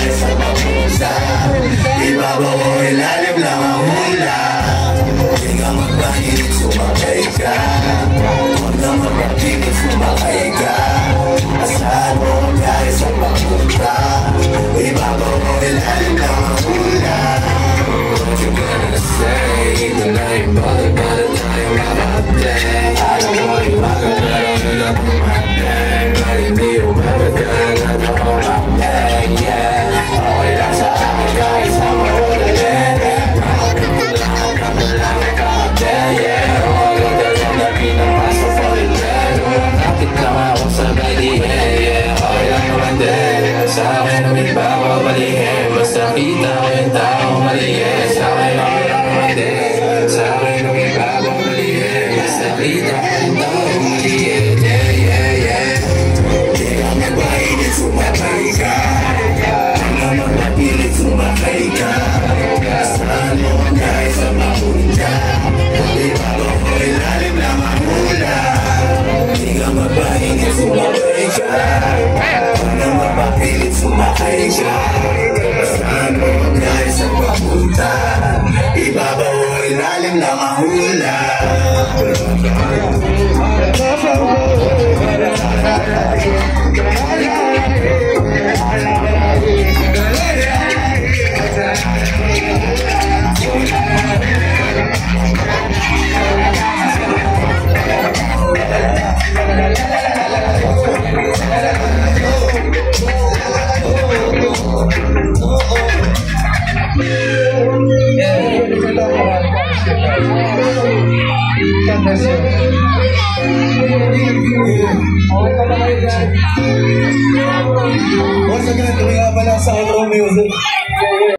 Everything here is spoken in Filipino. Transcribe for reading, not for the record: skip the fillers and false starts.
kahit sa mapunta. Ibabaw o ilalim lang ang hula. Di ka magpahilig, sumakay ka. Huwag na magpapilit, sumakay ka. Asahan mo kahit sa mapunta. Ibabaw o ilalim lang ang hula. What you gonna say? Ito na yung bother tayo makapag-day. I don't want you, I got that on the up of my day. But hindi umabagay at ako mag-day, yeah. Okay lang sa akin kahit sa maulit. Nakapaglang makapag-day, yeah. Okay lang talagang na pinapasok for the land. Nakit lang ako sa bali, yeah. Okay lang naman din. Sa akin ang ibabaw balihin. Basta kita ko yung taong maliit. Sa akin okay lang naman din. Sa akin ang ibabaw balihin. Basta kita ko yung taong maliit. Yeah, yeah, yeah. Di ka magpahilig, sumakay ka. Di ka magpapilit, sumakay ka. Saan mo kahit sa mapunta. Ibabaw o ilalim lang ang hula. Di ka magpahilig, sumakay ka. Huwag na magpapilit, sumakay ka. Saan mo kahit sa mapunta. Ibabaw o ilalim lang ang hula. Once again, tuloy nga pala sa Romeo.